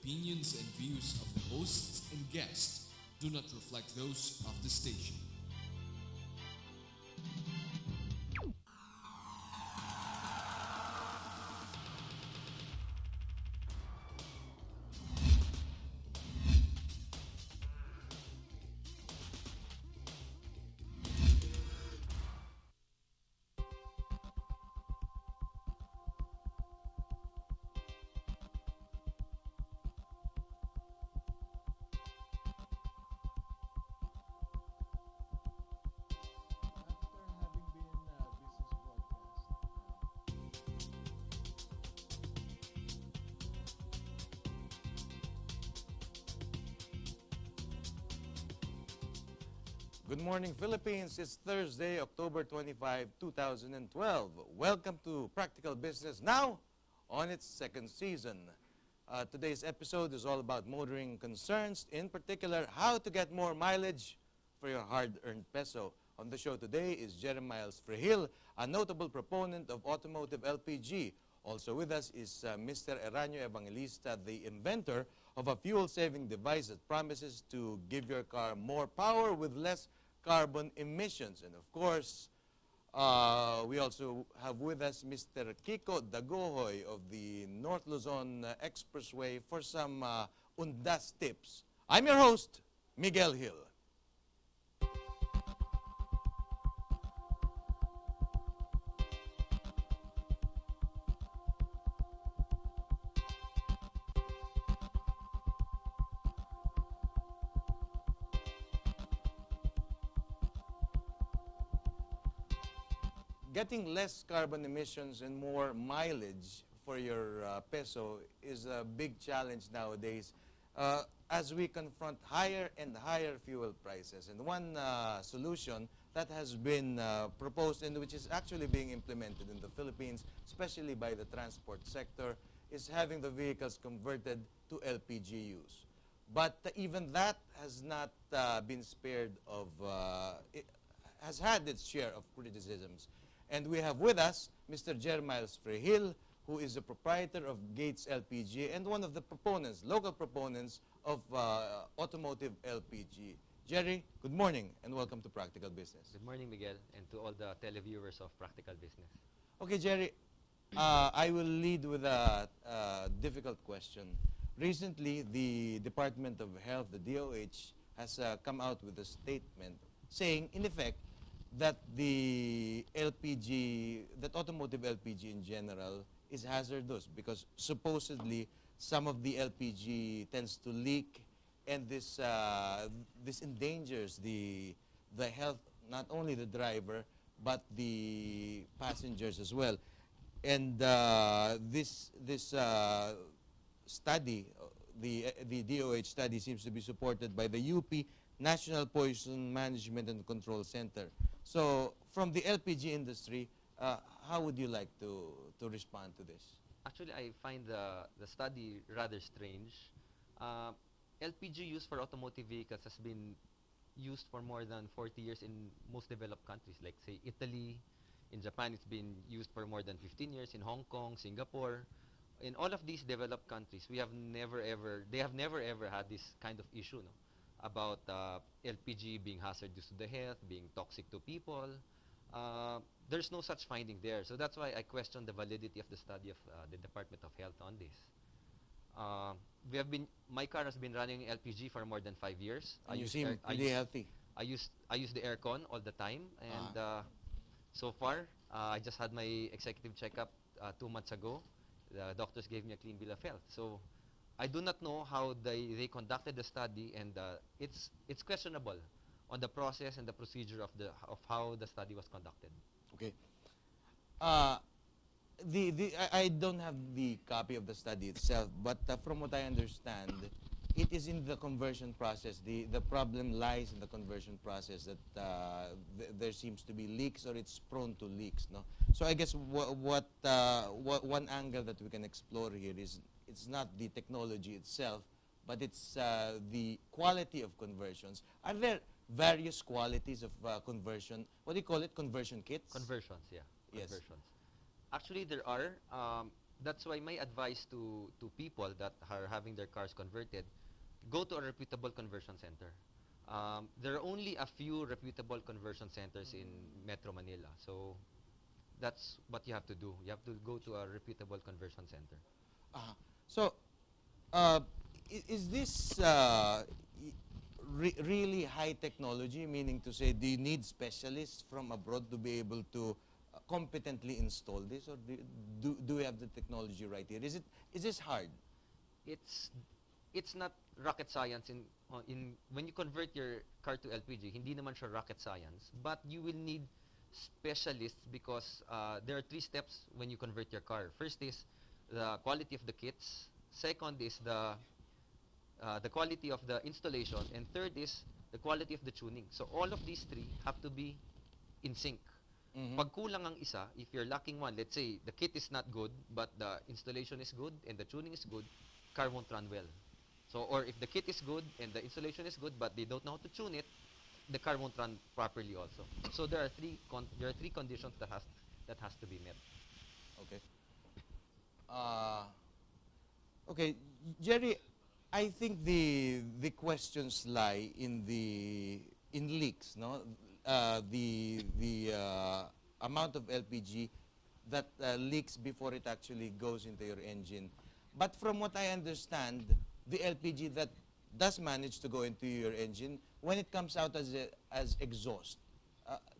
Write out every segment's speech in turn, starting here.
opinions and views of the hosts and guests do not reflect those of the station. Good morning, Philippines. It's Thursday, October 25, 2012. Welcome to Practical Business, now on its second season. Today's episode is all about motoring concerns, in particular, how to get more mileage for your hard-earned peso. On the show today is Jeremiah Frehil, a notable proponent of automotive LPG. Also with us is Mr. Eranio Evangelista, the inventor of a fuel-saving device that promises to give your car more power with less carbon emissions. And of course, we also have with us Mr. Kiko Dagohoy of the North Luzon Expressway for some undas tips. I'm your host, Miguel Hill. Getting less carbon emissions and more mileage for your peso is a big challenge nowadays as we confront higher and higher fuel prices. And one solution that has been proposed and which is actually being implemented in the Philippines, especially by the transport sector, is having the vehicles converted to LPG use. But even that has not been spared of, it has had its share of criticisms. And we have with us Mr. Jeremiah Frehil, who is the proprietor of Gates LPG and one of the proponents, local proponents of automotive LPG. Jerry, good morning and welcome to Practical Business. Good morning, Miguel, and to all the televiewers of Practical Business. Okay, Jerry, I will lead with a difficult question. Recently, the Department of Health, the DOH, has come out with a statement saying, in effect, that the LPG, that automotive LPG in general is hazardous because supposedly some of the LPG tends to leak, and this endangers the health, not only the driver but the passengers as well. And this study, the DOH study, seems to be supported by the UP National Poison Management and Control Center. So, from the LPG industry, how would you like to respond to this? Actually, I find the study rather strange. LPG used for automotive vehicles has been used for more than 40 years in most developed countries, like, say, Italy. In Japan, it's been used for more than 15 years. In Hong Kong, Singapore. In all of these developed countries, they have never ever had this kind of issue, no? About LPG being hazardous to the health, being toxic to people. There's no such finding there. So that's why I question the validity of the study of the Department of Health on this. My car has been running LPG for more than 5 years. And you seem pretty healthy. I use the aircon all the time, and so far, I just had my executive checkup 2 months ago. The doctors gave me a clean bill of health. So I do not know how they conducted the study, and it's questionable on the process and the procedure of how the study was conducted. Okay. I don't have the copy of the study itself, but from what I understand, it is in the conversion process. The problem lies in the conversion process that there seems to be leaks, or it's prone to leaks. No. So I guess what one angle that we can explore here is it's not the technology itself, but it's the quality of conversions. Are there various qualities of conversion? What do you call it? Conversion kits? Conversions, yeah. Yes. Conversions. Actually, there are. That's why my advice to people that are having their cars converted, go to a reputable conversion center. There are only a few reputable conversion centers in Metro Manila. So that's what you have to do. You have to go to a reputable conversion center. Uh-huh. So, is this really high technology? Meaning to say, do you need specialists from abroad to be able to competently install this, or do we have the technology right here? Is this hard? It's it's not rocket science in when you convert your car to LPG. Hindi naman siya rocket science, but you will need specialists because there are three steps when you convert your car. First is the quality of the kits. Second is the quality of the installation, and third is the quality of the tuning. So all of these three have to be in sync. Pag kulang ang isa, if you're lacking one, let's say the kit is not good, but the installation is good and the tuning is good, car won't run well. So, or if the kit is good and the installation is good, but they don't know how to tune it, the car won't run properly also. So there are three conditions that has to be met. Okay. Uh, okay, Jerry, I think the questions lie in leaks, no? The amount of LPG that leaks before it actually goes into your engine. But from what I understand, the LPG that does manage to go into your engine, when it comes out as exhaust,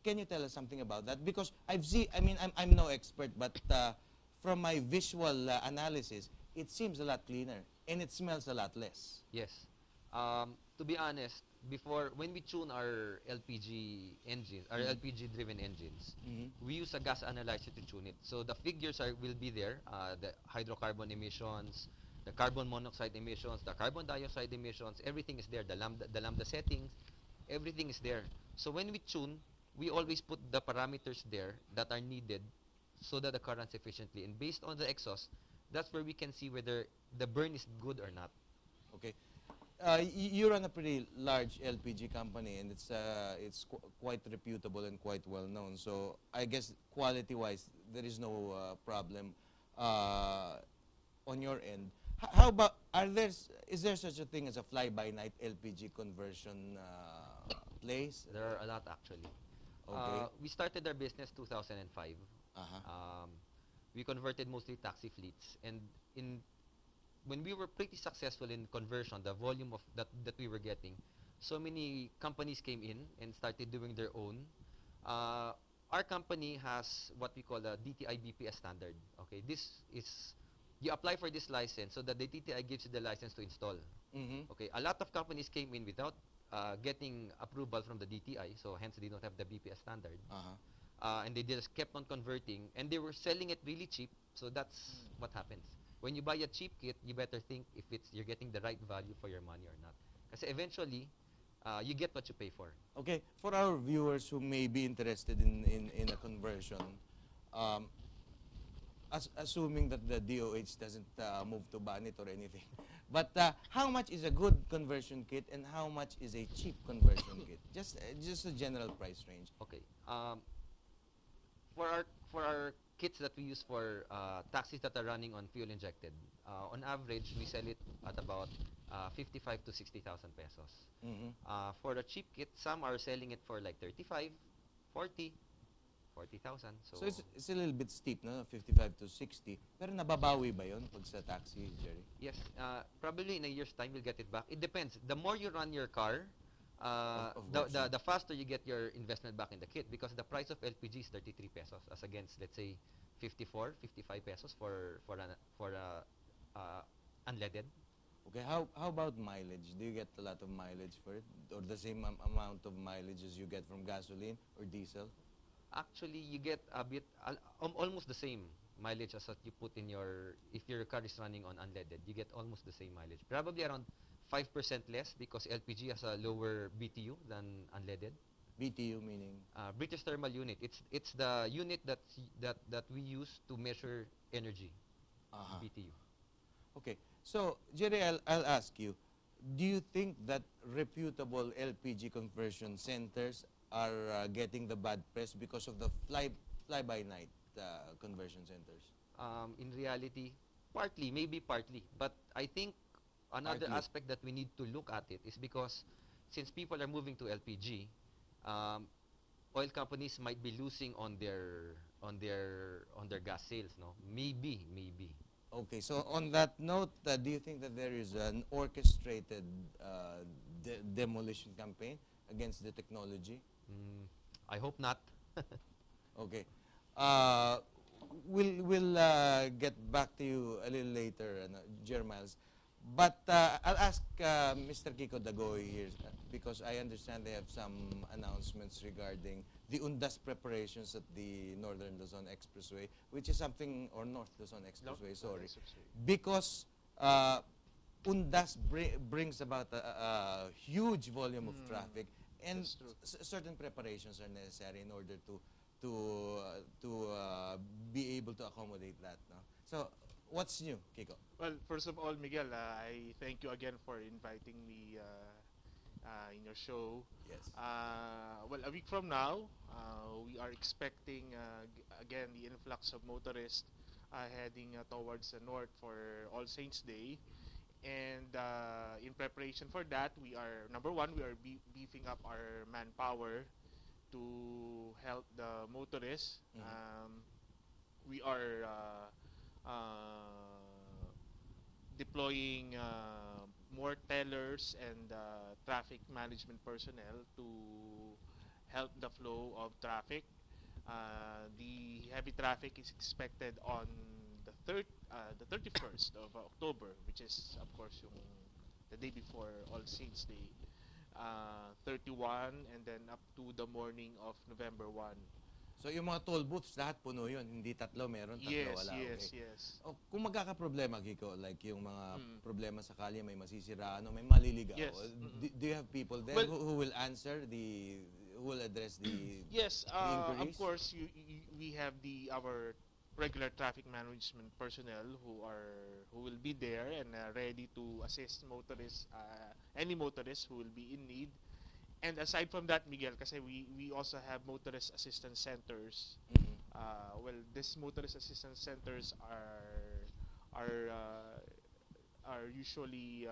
can you tell us something about that? Because I mean, I'm no expert, but from my visual analysis, it seems a lot cleaner and it smells a lot less. Yes. To be honest, when we tune our LPG engines, our LPG-driven engines, we use a gas analyzer to tune it. So the figures will be there, the hydrocarbon emissions, the carbon monoxide emissions, the carbon dioxide emissions, everything is there. The lambda settings, everything is there. So when we tune, we always put the parameters there that are needed so that the car runs efficiently. And based on the exhaust, that's where we can see whether the burn is good or not. Okay. You run a pretty large LPG company, and it's quite reputable and quite well known. So I guess quality-wise, there is no problem on your end. How about is there such a thing as a fly-by-night LPG conversion place? There are a lot actually. Okay. We started our business 2005. Uh-huh. We converted mostly taxi fleets, and when we were pretty successful in conversion, the volume of that we were getting, so many companies came in and started doing their own. Our company has what we call a DTI BPS standard. Okay, this is you apply for this license so that the DTI gives you the license to install. Okay, a lot of companies came in without getting approval from the DTI, so hence they don't have the BPS standard. And they just kept on converting, and they were selling it really cheap. So that's what happens. When you buy a cheap kit, you better think if you're getting the right value for your money or not. Because eventually, you get what you pay for. Okay, for our viewers who may be interested in a conversion, assuming that the DOH doesn't move to ban it or anything, but how much is a good conversion kit and how much is a cheap conversion kit? Just a general price range. Okay. For our kits that we use for taxis that are running on fuel injected, on average we sell it at about 55 to 60,000 pesos. For a cheap kit, some are selling it for like 35, 40, 40,000. So it's a little bit steep, no? 55 to 60. Pero nababawi ba yun pag sa taxi, Jerry? Yes. Probably in a year's time you'll get it back. It depends. The more you run your car, the faster you get your investment back in the kit, because the price of LPG is 33 pesos as against, let's say, 54, 55 pesos for unleaded. Okay, how about mileage? Do you get a lot of mileage for it? Or the same amount of mileage as you get from gasoline or diesel? Actually, you get a bit, almost the same mileage as what you put in if your car is running on unleaded. You get almost the same mileage. Probably around 5% less because LPG has a lower BTU than unleaded. BTU meaning? British Thermal Unit. It's the unit that we use to measure energy. BTU. Okay. So, Jerry, I'll ask you, do you think that reputable LPG conversion centers are getting the bad press because of the fly-by-night conversion centers? In reality, partly, maybe partly. But I think another Partly. aspect that we need to look at it is because since people are moving to LPG, um, oil companies might be losing on their gas sales, no? Maybe. Okay, so on that note, do you think that there is an orchestrated demolition campaign against the technology? Mm, I hope not. Okay. We'll get back to you a little later, Jermiles. But I'll ask Mr. Kiko Dagoy here because I understand they have some announcements regarding the Undas preparations at the Northern Luzon Expressway, which is something, or North Luzon Expressway, sorry, because Undas brings about a huge volume of traffic, and certain preparations are necessary in order to be able to accommodate that. No? So, what's new, Kiko? Well, first of all, Miguel, I thank you again for inviting me in your show. Yes. Well, a week from now, we are expecting again the influx of motorists heading towards the north for All Saints Day. And in preparation for that, we are, number one, we are beefing up our manpower to help the motorists. We are deploying more tellers and traffic management personnel to help the flow of traffic. The heavy traffic is expected on the 31st of October, which is of course the day before All Saints Day. 31 and then up to the morning of November 1. So, yung mga toll booths, lahat puno yun. Hindi tatlo, meron, tatlo Yes, wala. yes, Okay. yes. O, kung magkakaproblema, Kiko, like yung mga problema sa kalye, may masisiraan o may maliligaw, Yes. Do you have people there Well, who will answer who will address the Yes, of inquiries? course, we have our regular traffic management personnel who will be there and ready to assist motorists, any motorists who will be in need. And aside from that, Miguel, kasi we also have motorist assistance centers. Well, these motorist assistance centers are usually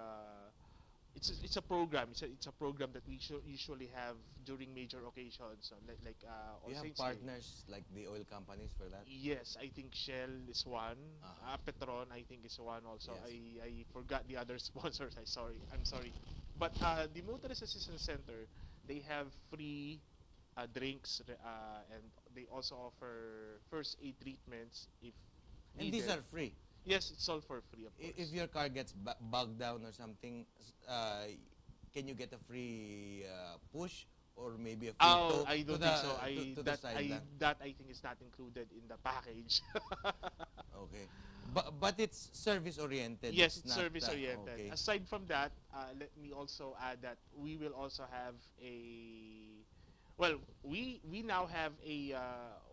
it's a program. It's a program that we usually have during major occasions, like You have All Saints Day. partners like the oil companies for that? Yes, I think Shell is one. Petron, I think, is one also. Yes. I forgot the other sponsors. I'm sorry. But the Motorist Assistance Center, they have free drinks and they also offer first aid treatments if And needed. these are free. Yes, it's all for free, of course. If your car gets bogged down or something, can you get a free push or maybe a free tow I don't to think so. to the sideline? That I think is not included in the package. Okay. But it's service oriented. Yes, it's it's not, service oriented. Okay. Aside from that, let me also add that we will also have we now have a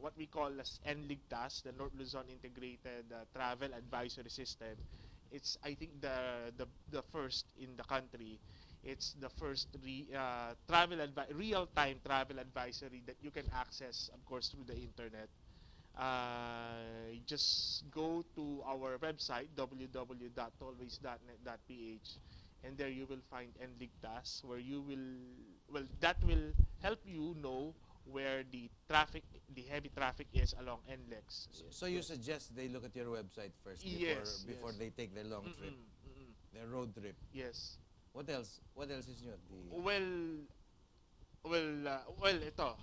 what we call as NLIGTAS, the North Luzon Integrated Travel Advisory System. It's, I think, the first in the country. It's the first real-time travel advisory that you can access, of course, through the internet. Just go to our website www.tollways.net.ph, and there you will find NLIGTAS, where that will help you know where the heavy traffic is along NLEX. So you suggest they look at your website first before they take their long trip, their road trip. Yes. What else? What else is new? Ito.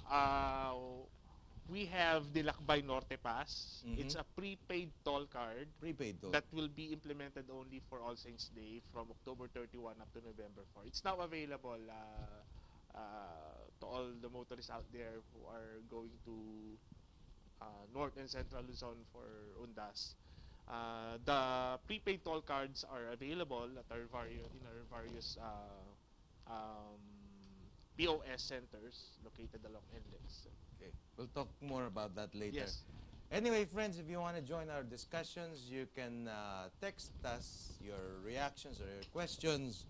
We have the Lakbay Norte Pass. It's a prepaid toll card Prepaid toll. that will be implemented only for All Saints Day from October 31 up to November 4. It's now available to all the motorists out there who are going to North and Central Luzon for Undas. The prepaid toll cards are available at our various POS centers located along NLEX. Okay. We'll talk more about that later. Yes. Anyway, friends, if you want to join our discussions, you can text us your reactions or your questions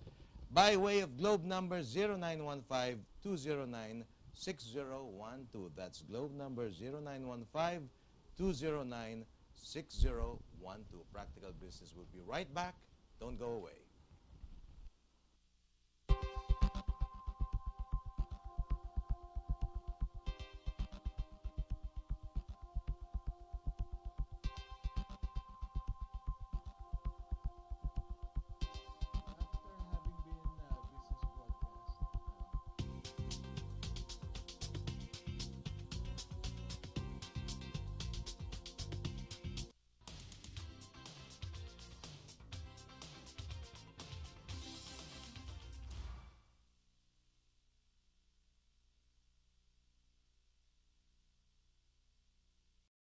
by way of globe number 0915-209-6012. That's globe number 0915-209-6012. 6012. Practical Business will be right back. Don't go away.